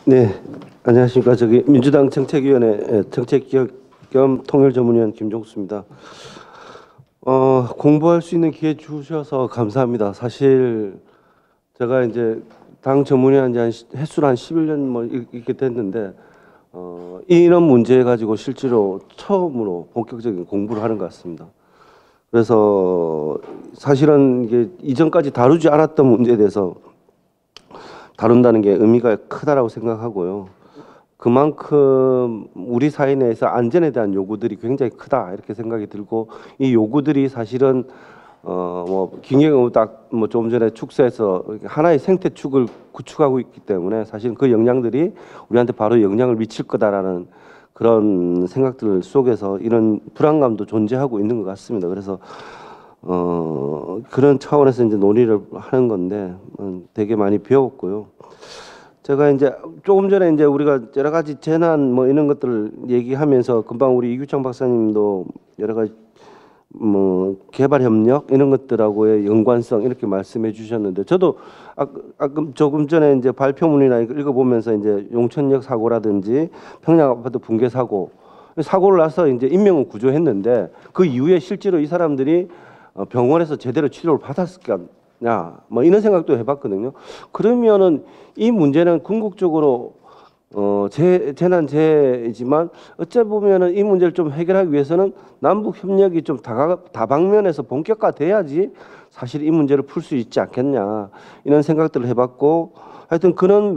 네, 안녕하십니까. 저기 민주당 정책위원회 정책기획 겸 통일전문위원 김종수입니다. 공부할 수 있는 기회 주셔서 감사합니다. 사실 제가 이제 당 전문위원 한 횟수로 한 11년 뭐 이렇게 됐는데 이런 문제 가지고 실제로 처음으로 본격적인 공부를 하는 것 같습니다. 그래서 사실은 이게 이전까지 다루지 않았던 문제에 대해서 다룬다는 게 의미가 크다라고 생각하고요. 그만큼 우리 사회 내에서 안전에 대한 요구들이 굉장히 크다 이렇게 생각이 들고, 이 요구들이 사실은 뭐 김경호 딱 뭐 조금 전에 축소해서 하나의 생태축을 구축하고 있기 때문에 사실 그 영향들이 우리한테 바로 영향을 미칠 거다라는 그런 생각들 속에서 이런 불안감도 존재하고 있는 것 같습니다. 그래서 그런 차원에서 이제 논의를 하는 건데 되게 많이 배웠고요. 제가 이제 조금 전에 이제 우리가 여러 가지 재난 뭐 이런 것들을 얘기하면서 금방 우리 이규창 박사님도 여러 가지 뭐 개발 협력 이런 것들하고의 연관성 이렇게 말씀해 주셨는데, 저도 조금 전에 이제 발표문이나 읽어보면서 이제 용천역 사고라든지 평양 아파트 붕괴 사고를 나서 이제 인명은 구조했는데 그 이후에 실제로 이 사람들이 병원에서 제대로 치료를 받았을까? 뭐 이런 생각도 해봤거든요. 그러면은 이 문제는 궁극적으로 재난재해이지만 어찌 보면은 이 문제를 좀 해결하기 위해서는 남북 협력이 좀 다방면에서 본격화돼야지 사실 이 문제를 풀 수 있지 않겠냐 이런 생각들을 해봤고, 하여튼 그런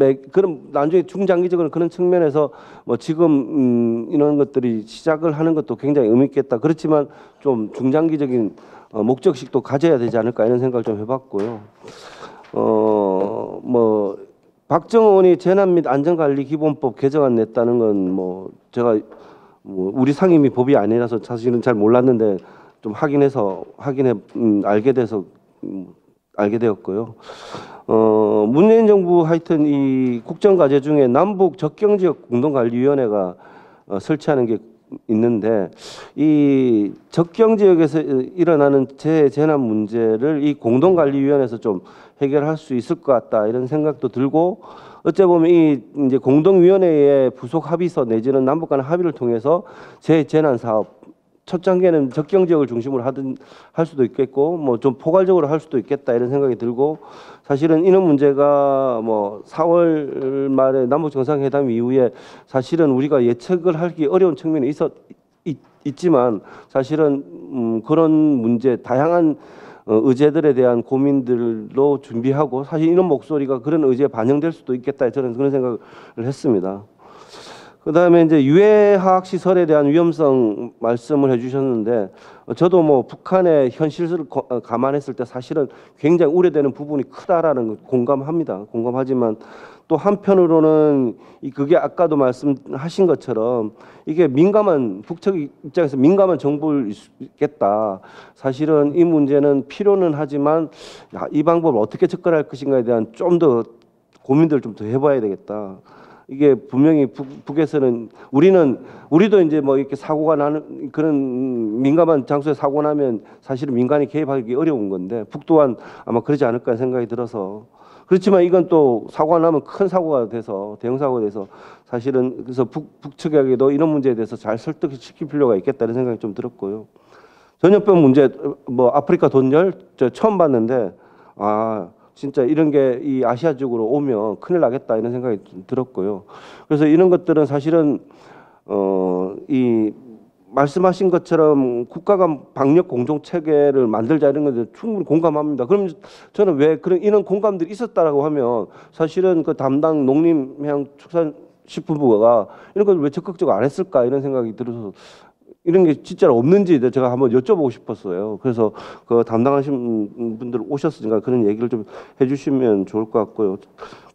나중에 중장기적으로 그런 측면에서 뭐 지금 이런 것들이 시작을 하는 것도 굉장히 의미 있겠다. 그렇지만 좀 중장기적인 목적식도 가져야 되지 않을까 이런 생각을 좀 해봤고요. 뭐 박정호 의원이 재난 및 안전관리 기본법 개정안 냈다는 건 뭐 제가 뭐 우리 상임위 법이 아니라서 사실은 잘 몰랐는데 좀 알게 돼서 알게 되었고요. 문재인 정부 하여튼 이 국정과제 중에 남북 접경지역 공동관리위원회가 설치하는 게 있는데, 이 접경 지역에서 일어나는 재난 문제를 이 공동관리위원회에서 좀 해결할 수 있을 것 같다 이런 생각도 들고, 어째 보면 이 이제 공동위원회의 부속 합의서 내지는 남북 간 합의를 통해서 재난 사업 첫 단계는 접경 지역을 중심으로 할 수도 있겠고 뭐 좀 포괄적으로 할 수도 있겠다 이런 생각이 들고, 사실은 이런 문제가 뭐 4월 말에 남북 정상회담 이후에 사실은 우리가 예측을 하기 어려운 측면이 있지만 사실은 그런 문제 다양한 의제들에 대한 고민들로 준비하고, 사실 이런 목소리가 그런 의제에 반영될 수도 있겠다 저는 그런 생각을 했습니다. 그다음에 이제 유해화학 시설에 대한 위험성 말씀을 해주셨는데, 저도 뭐 북한의 현실을 감안했을 때 사실은 굉장히 우려되는 부분이 크다라는 걸 공감하지만 또 한편으로는 그게 아까도 말씀하신 것처럼 이게 북측 입장에서 민감한 정보일 수 있겠다. 사실은 이 문제는 필요는 하지만 이 방법을 어떻게 접근할 것인가에 대한 좀 더 고민들을 좀 더 해봐야 되겠다. 이게 분명히 북에서는 우리도 이제 뭐 이렇게 사고가 나는 그런 민감한 장소에 사고 나면 사실은 민간이 개입하기 어려운 건데 북 또한 아마 그러지 않을까 생각이 들어서, 그렇지만 이건 또 사고가 나면 큰 사고가 돼서 대형 사고가 돼서 사실은 그래서 북측에게도 이런 문제에 대해서 잘 설득시킬 필요가 있겠다는 생각이 좀 들었고요. 전염병 문제 뭐 아프리카 돈열 저 처음 봤는데 진짜 이런 게 이 아시아 쪽으로 오면 큰일 나겠다 이런 생각이 들었고요. 그래서 이런 것들은 사실은 이 말씀하신 것처럼 국가 간 방역 공동 체계를 만들자 이런 것들 충분히 공감합니다. 그럼 저는 왜 이런 공감들이 있었다라고 하면 사실은 그 담당 농림해양축산식품부가 이런 걸 왜 적극적으로 안 했을까 이런 생각이 들어서 이런 게 진짜로 없는지 제가 한번 여쭤보고 싶었어요. 그래서 그 담당하신 분들 오셨으니까 그런 얘기를 좀 해주시면 좋을 것 같고요.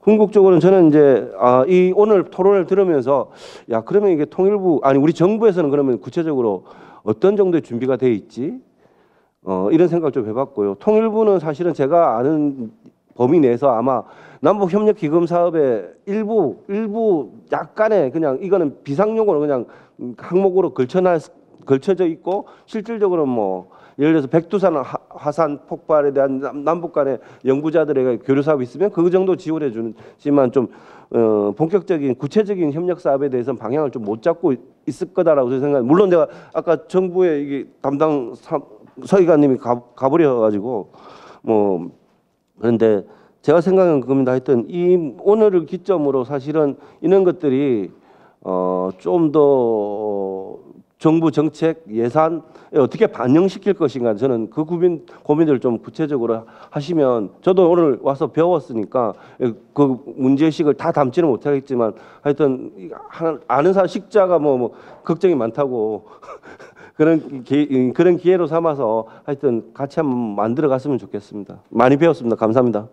궁극적으로는 저는 이제 이 오늘 토론을 들으면서 그러면 이게 우리 정부에서는 그러면 구체적으로 어떤 정도의 준비가 돼 있지? 이런 생각을 좀 해봤고요. 통일부는 사실은 제가 아는 범위 내에서 아마 남북 협력 기금 사업의 일부 약간의 그냥 이거는 비상용으로 그냥 항목으로 걸쳐져 있고 실질적으로 뭐 예를 들어서 백두산 화산 폭발에 대한 남북 간의 연구자들에게 교류 사업이 있으면 그 정도 지원해 주지만 좀 본격적인 구체적인 협력 사업에 대해서는 방향을 좀 못 잡고 있을 거다라고 생각합니다. 물론 내가 아까 정부의 이게 담당 서기관님이 가버려 가지고 뭐 그런데 제가 생각하는 겁니다. 하여튼 이 오늘을 기점으로 사실은 이런 것들이 좀 더 정부 정책 예산에 어떻게 반영시킬 것인가 저는 그 고민들을 좀 구체적으로 하시면 저도 오늘 와서 배웠으니까 그 문제의식을 다 담지는 못하겠지만 하여튼 아는 사람 식자가 뭐 걱정이 많다고 그런 기회로 삼아서 하여튼 같이 한번 만들어 갔으면 좋겠습니다. 많이 배웠습니다. 감사합니다.